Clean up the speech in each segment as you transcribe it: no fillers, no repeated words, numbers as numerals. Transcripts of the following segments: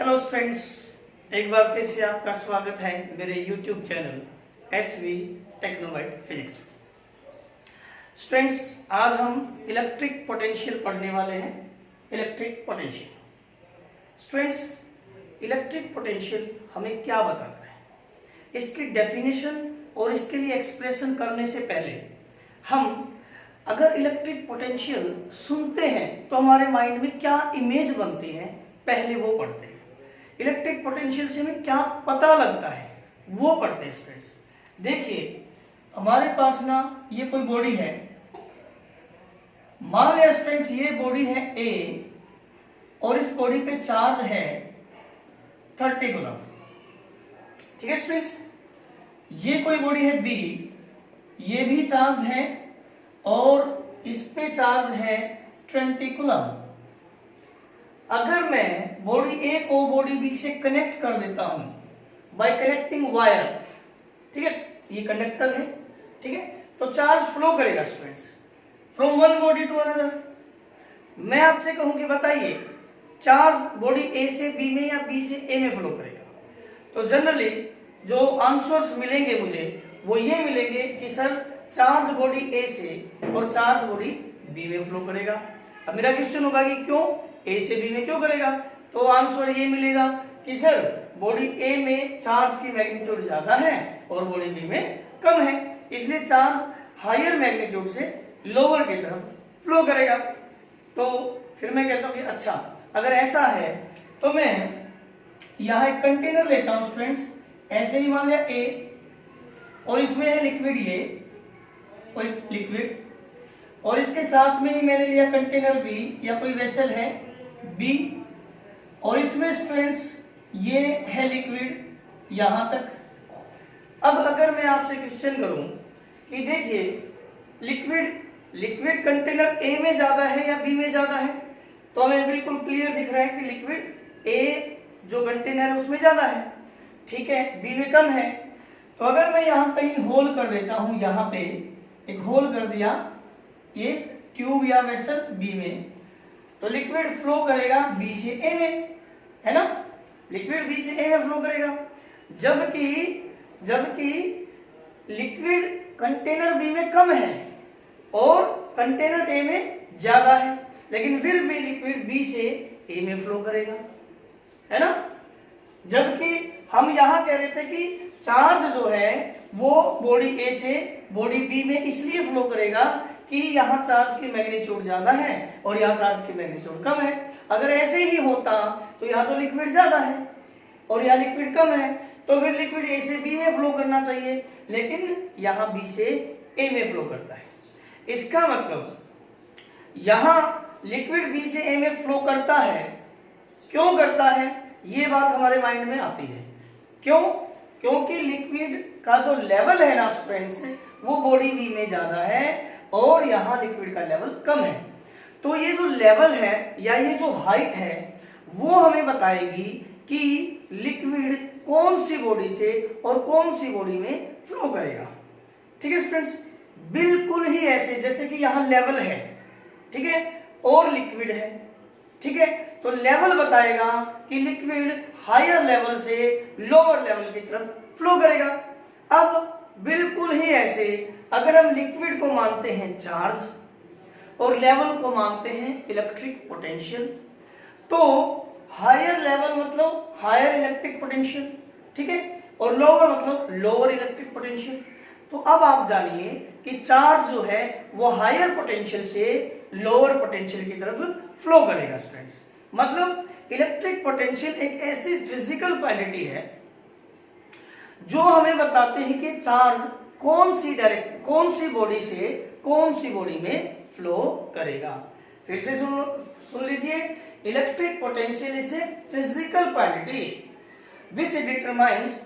Hello students, एक बार फिर से आपका स्वागत है मेरे YouTube channel SV Technobyte physics. Students, आज हम इलेक्ट्रिक पोटेंशियल पढ़ने वाले हैं। Electric potential students, electric potential हमें क्या बताता है, इसकी डेफिनेशन और इसके लिए एक्सप्रेशन करने से पहले हम अगर इलेक्ट्रिक पोटेंशियल सुनते हैं तो हमारे माइंड में क्या इमेज बनती है, पहले वो पढ़ते हैं। इलेक्ट्रिक पोटेंशियल से हमें क्या पता लगता है वो पढ़ते हैं स्टूडेंट्स। देखिए, हमारे पास ना ये कोई बॉडी है, मान लिया स्टूडेंट्स ये बॉडी है ए और इस बॉडी पे चार्ज है 30 कूलम। ठीक है स्टूडेंट्स, ये कोई बॉडी है बी, ये भी चार्ज है और इस पे चार्ज है 20 कूलम। अगर मैं बॉडी ए को बॉडी बी से कनेक्ट कर देता हूं बाय कनेक्टिंग वायर, ठीक है, ये कंडक्टर है, ठीक है, तो चार्ज फ्लो करेगा students from one body to another. मैं आपसे कहूं कि बताइए चार्ज बॉडी ए से बी में या बी से ए में फ्लो करेगा, तो जनरली जो आंसर्स मिलेंगे मुझे वो ये मिलेंगे कि सर चार्ज बॉडी ए से और चार्ज बॉडी बी में फ्लो करेगा। अब मेरा क्वेश्चन होगा कि क्यों ए से बी में क्यों करेगा, तो आंसर ये मिलेगा कि सर बॉडी ए में चार्ज की मैग्नीट्यूड ज्यादा है और बॉडी बी में कम है, इसलिए चार्ज हायर मैग्नीट्यूड से लोअर की तरफ फ्लो करेगा। तो फिर मैं कहता हूं कि अच्छा अगर ऐसा है तो मैं यहां एक कंटेनर लेता हूं स्टूडेंट्स, ऐसे ही मान लिया ए और इसमें है लिक्विड ये कोई लिक्विड, और इसके साथ में ही मैंने लिया कंटेनर बी या कोई वेसल है बी, और इसमें स्टूडेंट्स ये है लिक्विड यहां तक। अब अगर मैं आपसे क्वेश्चन करूं कि देखिए लिक्विड कंटेनर ए में ज्यादा है या बी में ज्यादा है, तो हमें बिल्कुल क्लियर दिख रहा है कि लिक्विड ए जो कंटेनर है उसमें ज्यादा है, ठीक है, बी में कम है। तो अगर मैं यहां कहीं होल कर देता हूं, यहां पे एक होल कर दिया ये ट्यूब या वेसल बी में, तो लिक्विड फ्लो करेगा बी से ए में, है ना, लिक्विड बी से ए में फ्लो करेगा, जबकि लिक्विड कंटेनर बी में कम है और कंटेनर ए में ज्यादा है, लेकिन फिर भी लिक्विड बी से ए में फ्लो करेगा, है ना। जबकि हम यहां कह रहे थे कि चार्ज जो है वो बॉडी ए से बॉडी बी में इसलिए फ्लो करेगा कि यहां चार्ज की मैग्नीट्यूड ज्यादा है और यहां चार्ज की मैग्नीट्यूड कम है। अगर ऐसे ही होता तो यहां तो लिक्विड ज्यादा है और यहां लिक्विड कम है, तो फिर लिक्विड ए से बी में फ्लो करना चाहिए, लेकिन यहां बी से ए में फ्लो करता है। इसका मतलब यहां लिक्विड बी से ए में फ्लो करता है, क्यों करता है, ये बात हमारे माइंड में आती है। क्यों? क्योंकि लिक्विड का जो लेवल है ना स्टूडेंट्स, वो बॉडी बी में ज्यादा है और यहां लिक्विड का लेवल कम है। तो ये जो लेवल है या ये जो हाइट है वो हमें बताएगी कि लिक्विड कौन सी बॉडी से और कौन सी बॉडी में फ्लो करेगा। ठीक है स्टूडेंट्स, बिल्कुल ही ऐसे जैसे कि यहां लेवल है, ठीक है, और लिक्विड है, ठीक है, तो लेवल बताएगा कि लिक्विड हायर लेवल से लोअर लेवल की तरफ फ्लो करेगा। अब बिल्कुल ही ऐसे अगर हम लिक्विड को मानते हैं चार्ज और लेवल को मानते हैं इलेक्ट्रिक पोटेंशियल, तो हायर लेवल मतलब हायर इलेक्ट्रिक पोटेंशियल, ठीक है, और लोअर मतलब लोअर इलेक्ट्रिक पोटेंशियल। तो अब आप जानिए कि चार्ज जो है वो हायर पोटेंशियल से लोअर पोटेंशियल की तरफ फ्लो करेगा स्टूडेंट्स। मतलब इलेक्ट्रिक पोटेंशियल एक ऐसी फिजिकल क्वांटिटी है जो हमें बताते हैं कि चार्ज कौन सी बॉडी से कौन सी बॉडी में फ्लो करेगा। फिर से सुन लीजिए, electric potential is a physical quantity which determines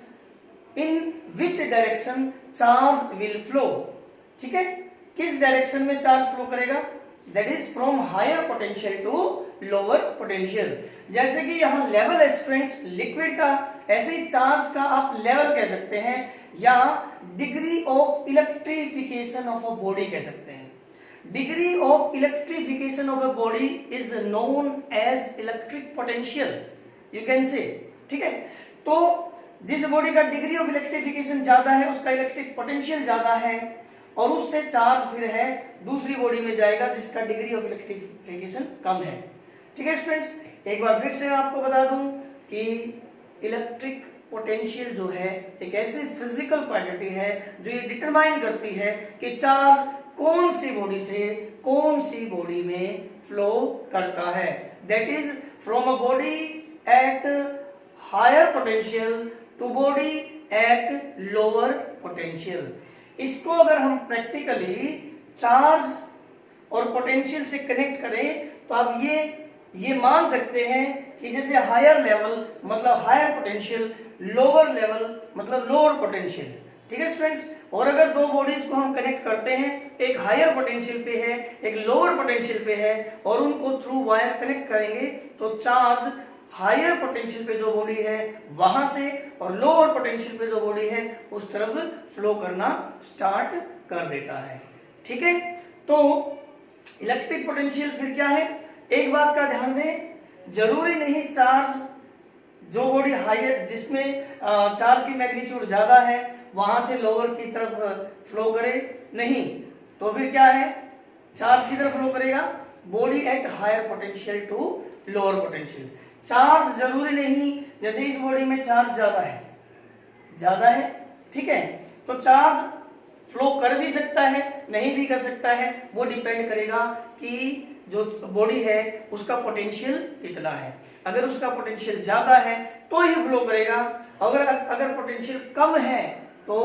in which direction charge will flow. ठीक है, किस डायरेक्शन में चार्ज फ्लो करेगा, that is from higher potential to lower potential. जैसे कि यहां लेवल है स्टूडेंट्स लिक्विड का, ऐसे ही चार्ज का आप लेवल कह सकते हैं या degree of electrification of a body कह सकते हैं। Degree of electrification of a body is known as electric potential. You can say, ठीक है। तो जिस बॉडी का डिग्री ऑफ इलेक्ट्रिफिकेशन ज्यादा है उसका इलेक्ट्रिक पोटेंशियल ज्यादा है, और उससे चार्ज फिर है दूसरी बॉडी में जाएगा जिसका डिग्री ऑफ इलेक्ट्रिफिकेशन कम है, ठीक है स्टूडेंट्स। एक बार फिर से मैं आपको बता दूं कि इलेक्ट्रिक पोटेंशियल जो है एक ऐसी फिजिकल क्वांटिटी है जो ये डिटरमाइन करती है कि चार्ज कौन सी बॉडी से कौन सी बॉडी में फ्लो करता है। That is from a body at higher potential to body at lower potential. इसको अगर हम प्रैक्टिकली चार्ज और पोटेंशियल से कनेक्ट करें तो आप ये मान सकते हैं कि जैसे हायर लेवल मतलब हायर पोटेंशियल, लोअर लेवल मतलब लोअर पोटेंशियल, ठीक है स्टूडेंट्स। और अगर दो बॉडीज को हम कनेक्ट करते हैं, एक हायर पोटेंशियल पे है एक लोअर पोटेंशियल पे है, और उनको थ्रू वायर कनेक्ट करेंगे तो चार्ज हायर पोटेंशियल पे जो बॉडी है वहां से और लोअर पोटेंशियल पे जो बॉडी है उस तरफ फ्लो करना स्टार्ट कर देता है, ठीक है। तो इलेक्ट्रिक पोटेंशियल फिर क्या है, एक बात का ध्यान दें, जरूरी नहीं चार्ज जो बॉडी हायर जिसमें चार्ज की मैग्नीट्यूड ज्यादा है वहां से लोअर की तरफ फ्लो करे, नहीं। तो फिर क्या है, चार्ज की तरफ फ्लो करेगा body at higher potential to lower potential. Charge जरूरी नहीं, जैसे इस बॉडी में चार्ज ज्यादा है, ठीक है, तो चार्ज फ्लो कर भी सकता है नहीं भी कर सकता है, वो डिपेंड करेगा कि जो बॉडी है उसका पोटेंशियल कितना है। अगर उसका पोटेंशियल ज्यादा है तो ही फ्लो करेगा, अगर पोटेंशियल कम है तो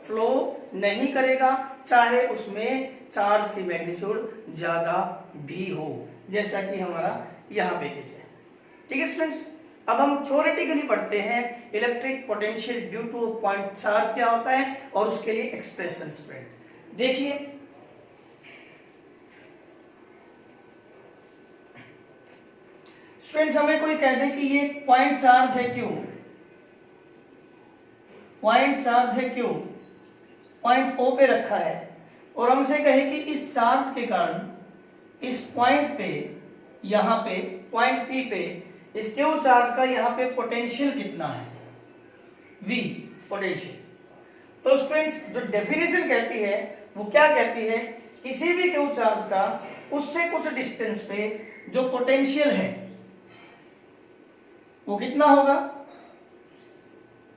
फ्लो नहीं करेगा, चाहे उसमें चार्ज की मैग्नीट्यूड ज्यादा भी हो, जैसा कि हमारा यहाँ पे केस है, ठीक है स्टूडेंट्स। अब हम थ्योरेटिकली पढ़ते हैं electric potential due two point charge क्या होता है और उसके लिए एक्सप्रेशन स्टूडेंट देखिए। स्टूडेंट्स हमें कोई कह दे कि ये पॉइंट चार्ज है क्यों, पॉइंट चार्ज है क्यों, पॉइंट O पे रखा है, और हमसे कहे कि इस चार्ज के कारण इस पॉइंट पे यहां पे पॉइंट P पे इस क्यू चार्ज का यहाँ पे पोटेंशियल कितना है, V पोटेंशियल। तो स्टूडेंट्स जो डेफिनेशन कहती है वो क्या कहती है, किसी भी क्यू चार्ज का उससे कुछ डिस्टेंस पे जो पोटेंशियल है वो कितना होगा,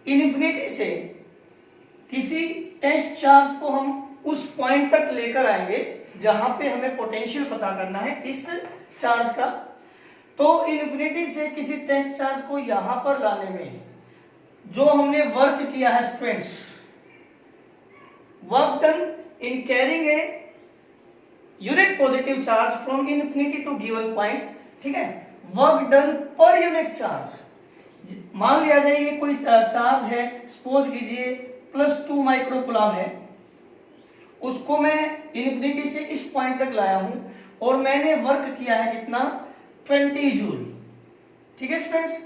इन्फिनिटी से किसी टेस्ट चार्ज को हम उस पॉइंट तक लेकर आएंगे जहां पे हमें पोटेंशियल पता करना है इस चार्ज का। तो इन्फिनिटी से किसी टेस्ट चार्ज को यहां पर लाने में जो हमने वर्क किया है students, work done in carrying a unit positive charge from infinity to given point, ठीक है, work done per unit charge. मान लिया जाए ये कोई चार्ज है, सपोज कीजिए +2 माइक्रोकूलम है, उसको मैं इन्फिनिटी से इस पॉइंट तक लाया हूं और मैंने वर्क किया है कितना, 20 जूल, ठीक है स्टूडेंट्स।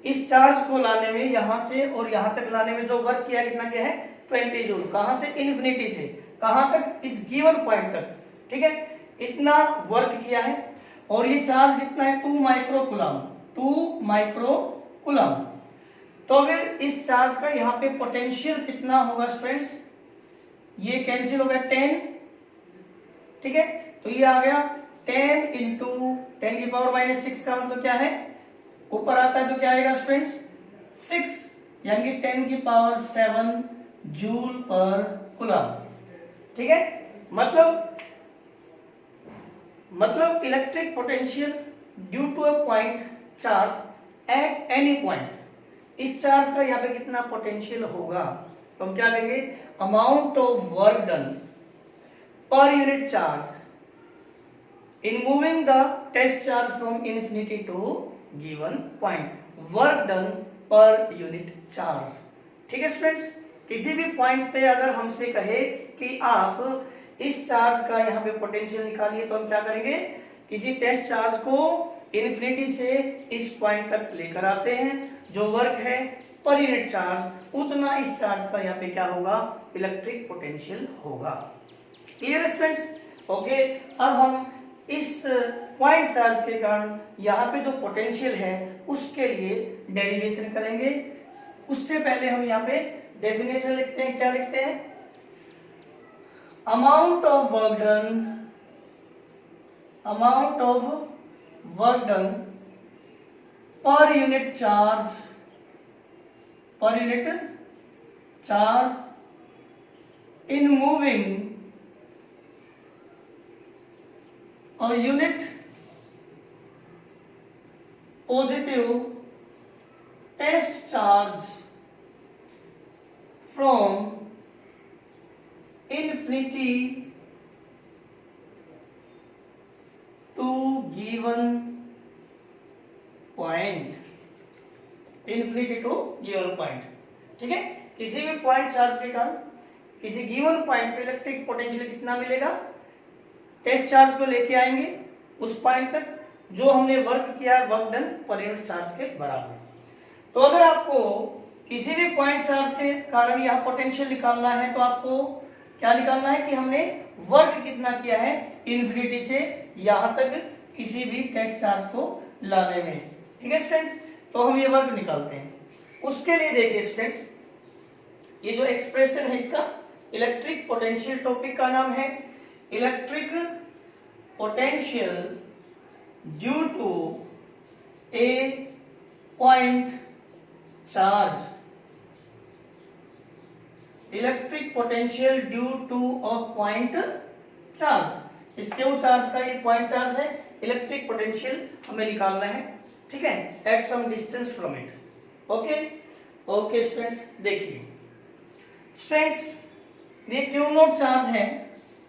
इस चार्ज को लाने में यहां से और यहां तक लाने में जो वर्क किया कितना क्या है, 20 जूल। कहां से, इन्फिनिटी से कहां तक, इस गिवन पॉइंट तक, ठीक है, इतना वर्क किया है। और ये चार्ज कितना है, 2 माइक्रोकूलम, 2 माइक्रोकूलम। तो अगर इस चार्ज का यहाँ पे पोटेंशियल कितना होगा स्टूडेंट्स, ये कैंसिल हो गया 10, ठीक है, तो ये आ गया 10 इंटू 10⁻⁻⁶ का मतलब क्या है, ऊपर आता है तो क्या आएगा स्टूडेंट्स 6, यानी कि 10⁻7 जूल पर कूलम, ठीक है। मतलब electric potential due to a point charge at any point, इस चार्ज का यहाँ पे कितना पोटेंशियल होगा, तो हम क्या कहेंगे, amount of work done per unit charge in moving the test charge from infinity to given point, work done per unit charge, ठीक है स्टूडेंट्स। किसी भी पॉइंट पे अगर हमसे कहे कि आप इस चार्ज का यहाँ पे पोटेंशियल निकालिए, तो हम क्या करेंगे, किसी टेस्ट चार्ज को इन्फिनिटी से इस पॉइंट तक लेकर आते हैं, जो वर्क है पर यूनिट चार्ज उतना इस चार्ज का यहाँ पे क्या होगा, इलेक्ट्रिक पोटेंशियल होगा। Clear students, okay. अब हम इस पॉइंट चार्ज के कारण यहाँ पे जो पोटेंशियल है उसके लिए डेरिवेशन करेंगे। उससे पहले हम यहाँ पे डेफिनेशन लिखते हैं। क्या लिखते हैं? Amount of work done per unit charge in moving a unit positive test charge from infinity to given point, ठीक है। किसी भी पॉइंट चार्ज के कारण किसी गिवन पॉइंट पे इलेक्ट्रिक पोटेंशियल कितना मिलेगा, टेस्ट चार्ज को लेके आएंगे उस पॉइंट तक, जो हमने वर्क किया है work done per unit charge के बराबर। तो अगर आपको किसी भी पॉइंट चार्ज के कारण यह पोटेंशियल निकालना है तो आपको क्या निकालना है कि हमने वर्क कितना किया है इन्फिनिटी से यहां तक किसी भी टेस्ट चार्ज को लाने में। ठीक है स्टूडेंट्स, तो हम ये वर्क निकालते हैं। उसके लिए देखिए स्टूडेंट्स, ये जो एक्सप्रेशन है इसका इलेक्ट्रिक पोटेंशियल, टॉपिक का नाम है electric potential due to a point charge. Electric potential due to a point charge, इस क्यू चार्ज का ये पॉइंट चार्ज है, इलेक्ट्रिक पोटेंशियल हमें निकालना है। ठीक है, at some distance from it. Okay students, देखिए स्टूडेंट्स, ये क्यू नोट चार्ज है,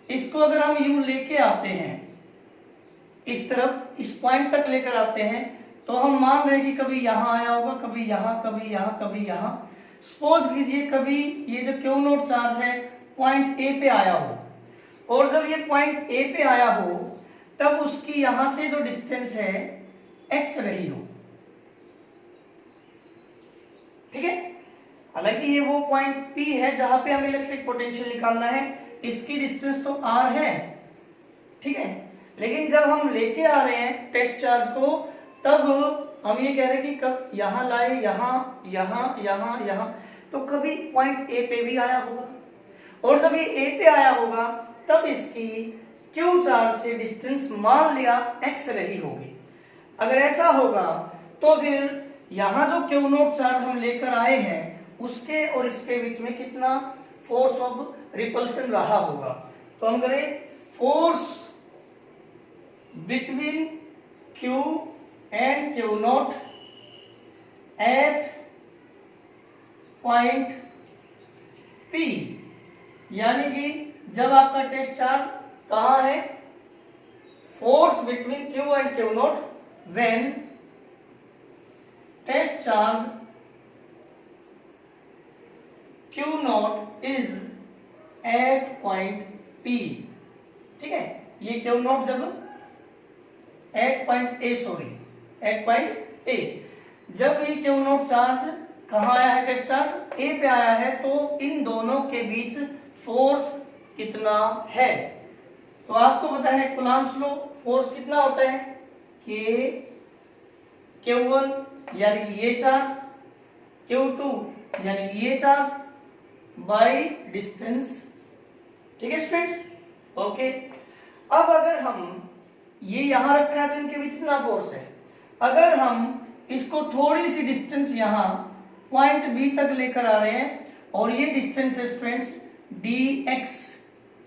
इसको अगर हम यूं लेके आते हैं इस तरफ, इस पॉइंट तक लेकर आते हैं, तो हम मान रहे हैं कि कभी यहां आया होगा, कभी यहां, कभी यहां, कभी यहां। सपोज कीजिए कभी ये जो क्यू नोट चार्ज है पॉइंट ए पे आया हो, और जब ये पॉइंट ए पे आया हो तब उसकी यहां से जो डिस्टेंस है एक्स रही हो। ठीक है, हालांकि ये वो पॉइंट P है जहां पे हमें इलेक्ट्रिक पोटेंशियल निकालना है, इसकी डिस्टेंस तो R है। ठीक है, लेकिन जब हम लेके आ रहे हैं टेस्ट चार्ज को, तब हम ये कह रहे हैं कि कब यहां लाए, यहां, यहां, यहां, यहां, तो कभी पॉइंट A पे भी आया होगा, और जब ये A पे आया होगा तब इसकी Q चार्ज से डिस्टेंस मान लिया x रही होगी। अगर ऐसा होगा तो फिर यहां जो Q नोट चार्ज हम लेकर आए हैं उसके और इसके बीच में कितना फोर्स ऑफ रिपल्शन रहा होगा। तो हम करें force between Q and Q naught at point P, यानी कि जब आपका टेस्ट चार्ज कहां है, force between Q and Q naught when test charge Q naught is at point P। ठीक है, ये Q नॉट जब एट पॉइंट A, जब ये Q नॉट चार्ज कहां आया है, टेस्ट चार्ज A पे आया है, तो इन दोनों के बीच फोर्स कितना है। तो आपको पता है कूलम्ब्स लॉ, फोर्स कितना होता है, K Q1 यानी कि ये चार्ज, Q2 यानी कि ये चार्ज बाई डिस्टेंस। ठीक है स्टूडेंट्स, ओके। अब अगर हम ये यहां रखा है तो इनके बीच कितना फोर्स है, अगर हम इसको थोड़ी सी डिस्टेंस यहां पॉइंट बी तक लेकर आ रहे हैं, और ये डिस्टेंस है स्टूडेंट्स dx,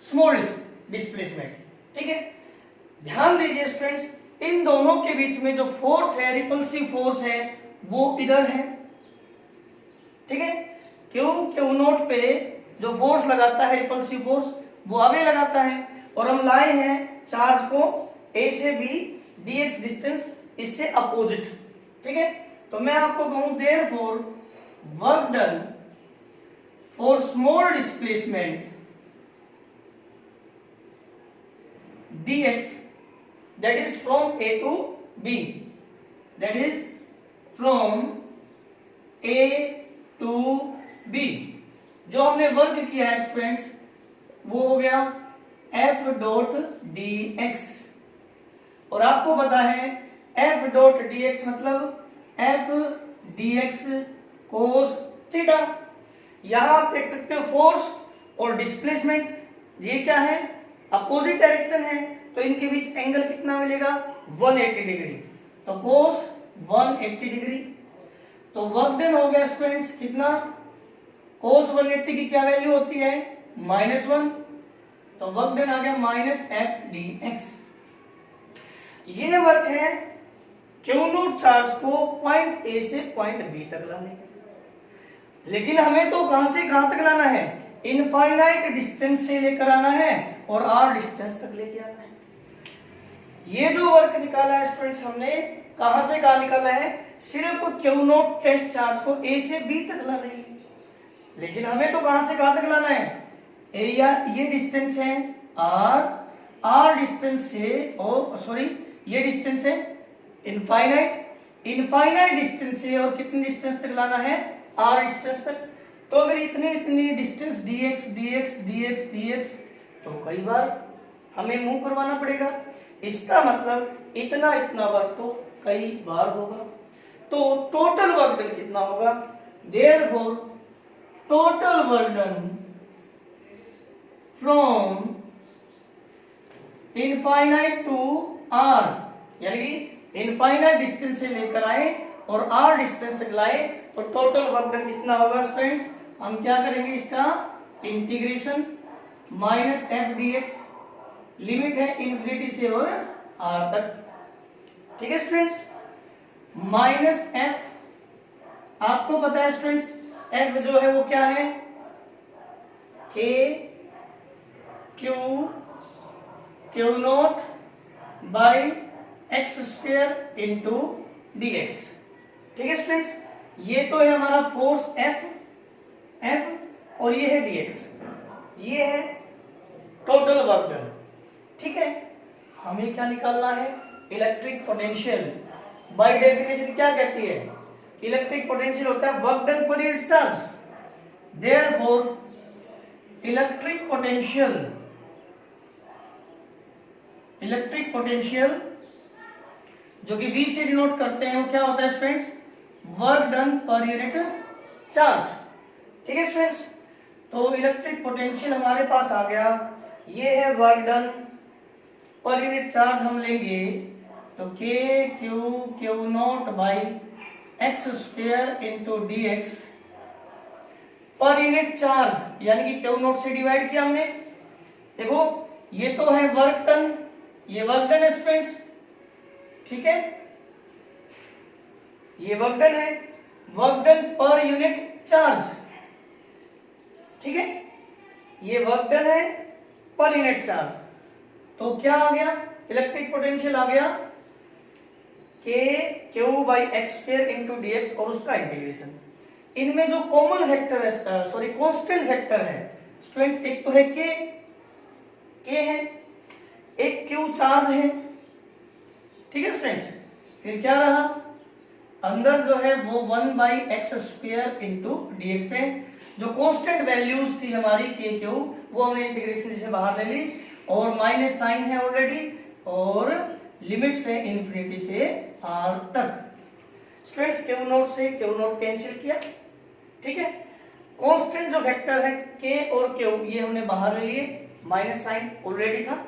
स्मॉल डिस्प्लेसमेंट। ठीक है, ध्यान दीजिए स्टूडेंट्स, इन दोनों के बीच में जो फोर्स है, रिपल्सिव फोर्स है, वो इधर है। ठीक है, क्यू नोट पे जो फोर्स लगाता है रिपल्सिव फोर्स, वो अवे लगाता है, और हम लाए हैं चार्ज को ए से बी dx डिस्टेंस इससे अपोजिट। ठीक है, तो मैं आपको कहूं therefore work done for small displacement dx, that is from A to B, that is from A to B, जो हमने वर्क किया है स्टूडेंट्स वो हो गया F डॉट dx। और आपको पता है एफ डॉट डी एक्स मतलब F D x cos theta. यहां आप देख सकते हो फोर्स और डिस्प्लेसमेंट, ये क्या है, अपोजिट डायरेक्शन है, तो इनके बीच एंगल कितना मिलेगा, 180 डिग्री, तो कोस 180 डिग्री। तो वर्क डन हो गया स्टूडेंट्स कितना, कोस 180 की क्या वैल्यू होती है, -1, तो वर्क डन आ गया -f/dx। ये वर्क है क्यू नोट चार्ज को पॉइंट ए से पॉइंट बी तक लाने का। लेकिन हमें तो कहां से कहां तक लाना है, इनफाइनाइट डिस्टेंस से लेकर आना है और आर डिस्टेंस तक लेके आना है। ये जो वर्क निकाला है स्टूडेंट्स हमने कहां से कहां निकाला है, सिर्फ क्यू नोट टेस्ट चार्ज को ए से बी तक लाना है। लेकिन हमें तो कहां से कहां तक लाना है, ए या ये डिस्टेंस है आर डिस्टेंस से, और सॉरी ये डिस्टेंस है इनफाइनाइट डिस्टेंस से, और कितनी डिस्टेंस तक लाना है, आर डिस्टेंस तक। तो फिर इतनी distance dx dx dx dx, तो कई बार हमें मूव करवाना पड़ेगा। इसका मतलब इतना वर्क तो कई बार होगा। तो टोटल वर्क डन कितना होगा, therefore total work done from infinite to R, यानी कि इनफाइनाइट डिस्टेंस से लेकर आए और आर डिस्टेंस तक लाए, तो टोटल वर्क डन कितना होगा स्टूडेंट्स, हम क्या करेंगे, इसका integration minus F D x, limit है इन्फिनिटी से और आर तक। ठीक है स्टूडेंट्स, माइनस एफ, आपको पता है स्टूडेंट्स एफ जो है वो क्या है, के Q note by x square into D x. ठीक है स्टूडेंट्स, ये तो है हमारा फोर्स एफ और ये है dx, ये है टोटल वर्क डन। ठीक है, हमें क्या निकालना है, इलेक्ट्रिक पोटेंशियल। बाय डेफिनेशन क्या कहती है, इलेक्ट्रिक पोटेंशियल होता है work done per unit charge. Therefore electric potential जो कि V से डिनोट करते हैं, वो क्या होता है students, work done per unit charge. ठीक है स्टूडेंट्स, तो इलेक्ट्रिक पोटेंशियल हमारे पास आ गया, ये है work done per unit charge. हम लेंगे तो के Q note by x square into D x पर यूनिट चार्ज, यानी कि क्यू नोट से डिवाइड किया हमने। देखो ये तो है वर्क डन, ये वर्क डन है स्टूडेंट्स, ठीक है, ये वर्क डन है, work done per unit charge. ठीक है, ये वर्क डन है पर यूनिट चार्ज, तो क्या आ गया, इलेक्ट्रिक पोटेंशियल आ गया के Q by x square into D x और उसका इंटीग्रेशन। इनमें जो कॉमन फैक्टर है, सॉरी कांस्टेंट फैक्टर है स्टूडेंट्स, एक तो है के है, एक क्यू चार्ज है। ठीक है स्टूडेंट्स, फिर क्या रहा, अंदर जो है वो 1/x square into D x है। जो कांस्टेंट वैल्यूज थी हमारी के क्यू, वो हमने इंटीग्रेशन से बाहर ले ली, और माइनस साइन है ऑलरेडी, और लिमिट्स है इन्फिनिटी से आर तक। स्टूडेंट्स क्यू नोट से क्यू नोट कैंसिल किया। ठीक है, कांस्टेंट जो फैक्टर है के और क्यू, ये हमने बाहर ले लिए, माइनस साइन ऑलरेडी था,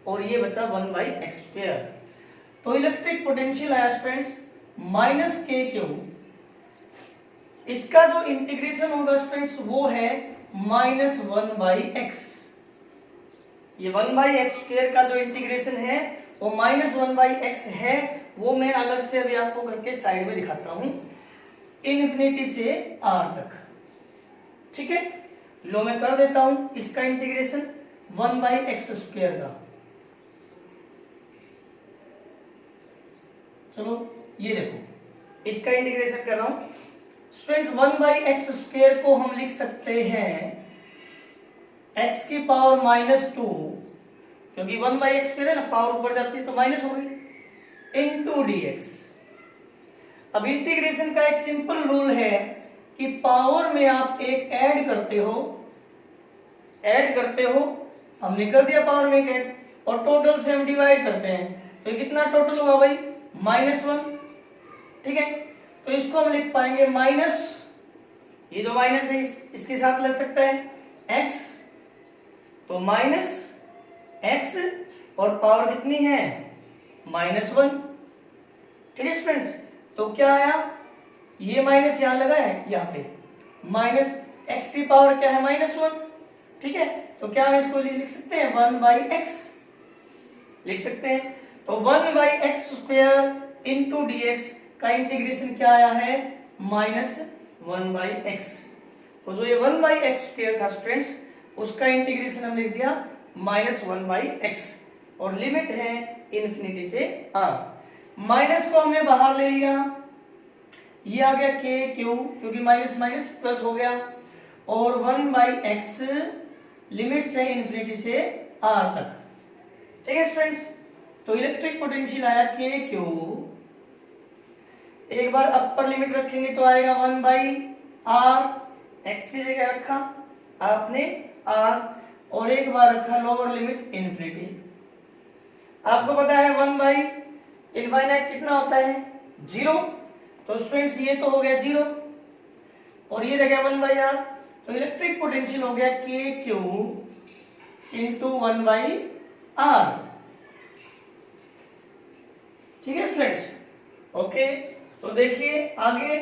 और ये बचा 1/x स्क्वायर। तो इलेक्ट्रिक पोटेंशियल आया स्टूडेंट्स माइनस के क्यू, इसका जो इंटीग्रेशन होगा स्टूडेंट्स वो है -1/x। ये 1/x स्क्वायर का जो इंटीग्रेशन है वो -1/x है, वो मैं अलग से अभी आपको करके साइड में दिखाता हूं, इन्फिनिटी से r तक। ठीक है, लो मैं कर देता हूं इसका इंटीग्रेशन 1/x स्क्वायर का। चलो ये देखो, इसका इंटीग्रेशन कर रहा हूं स्टूडेंट्स। 1/x स्क्वायर को हम लिख सकते हैं x की पावर -2, क्योंकि 1/x स्क्वायर है ना, पावर ऊपर जाती है तो माइनस हो गई, इनटू dx। अब इंटीग्रेशन का एक सिंपल रूल है कि पावर में आप एक ऐड करते हो, हमने कर दिया पावर में एक ऐड, और टोटल से हम डिवाइड करते हैं, तो ये कितना टोटल हुआ भाई, -1। ठीक है, तो इसको हम लिख पाएंगे माइनस, ये जो माइनस है इसके साथ लग सकता है x, तो -x और पावर कितनी है, -1। ठीक है स्टूडेंट्स, तो क्या आया, ये माइनस यहां लगा है, यहाँ पे -x की पावर क्या है, -1। ठीक है, तो क्या हम इसको लिख सकते हैं 1/x लिख सकते हैं। तो 1/x² इंटू dx का इंटीग्रेशन क्या आया है, -1/x। तो जो ये 1/x² था स्टूडेंट्स, उसका इंटीग्रेशन हम लिख दिया -1/x, और लिमिट है इन्फिनिटी से r। माइनस को हमने बाहर ले लिया, ये आ गया k q, क्योंकि माइनस माइनस प्लस हो गया, और 1/x लिमिट्स है इन्फिनिटी से r तक। ठीक है स्टूडेंट्स, तो इलेक्ट्रिक पोटेंशियल आया k q, एक बार अपर लिमिट रखेंगे तो आएगा 1/r, x की जगह रखा आपने r, और एक बार रखा लोअर लिमिट इन्फिनिटी। आपको पता है 1/∞ कितना होता है, 0। तो स्टूडेंट्स ये तो हो गया 0, और ये रह गया 1/r, तो इलेक्ट्रिक पोटेंशियल हो गया k q इंटू 1/r। ठीक है स्टूडेंट्स, ओके। तो देखिए आगे,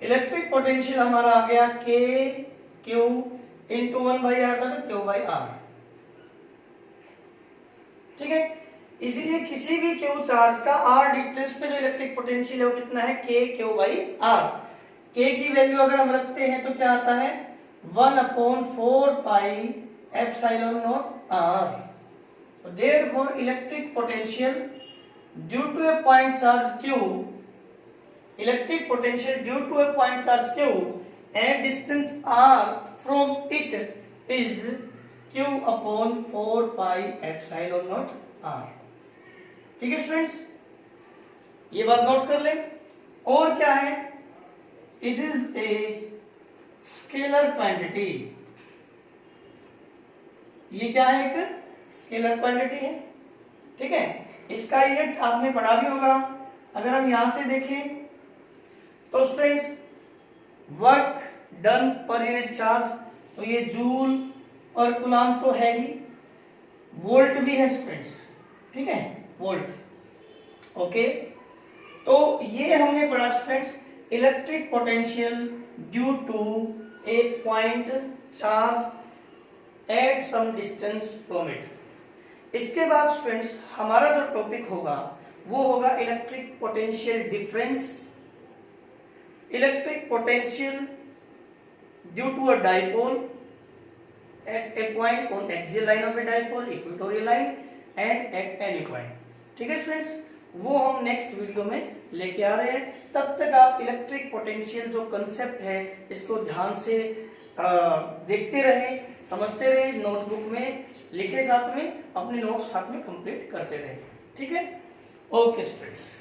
इलेक्ट्रिक पोटेंशियल हमारा आ गया k q इंटू 1/r था, तो q/r। ठीक है, इसीलिए किसी भी q चार्ज का r डिस्टेंस पे जो इलेक्ट्रिक पोटेंशियल है वो कितना है, k q/r। k की वैल्यू अगर हम रखते हैं तो क्या आता है, 1/4πε0r। Therefore electric potential due to a point charge q, electric potential due to a point charge q at distance r from it is q/4πε0r। ठीक है स्टूडेंट्स, ये बात नोट कर लें। और क्या है, it is a scalar quantity. ये क्या है, एक स्केलर क्वांटिटी है। ठीक है, इसका यूनिट आपने पढ़ा भी होगा। अगर हम यहां से देखें तो students, work done per unit charge, तो ये जूल और कूलाम तो है ही, वोल्ट भी है स्टूडेंट्स। ठीक है, वोल्ट। ओके, तो ये हमने पढ़ा students, electric potential due to a point charge at some distance from it. इसके बाद स्टूडेंट्स हमारा जो टॉपिक होगा वो होगा electric potential difference, electric potential due to a dipole at a point on axial line of a dipole, equatorial line and at any point। ठीक है students, वो हम नेक्स्ट वीडियो में लेके आ रहे हैं। तब तक आप इलेक्ट्रिक पोटेंशियल जो कंसेप्ट है इसको ध्यान से देखते रहे, समझते रहे, नोटबुक में लिखे, साथ में अपने नोट्स साथ में कंप्लीट करते रहे। ठीक है, ओके स्टूडेंट्स।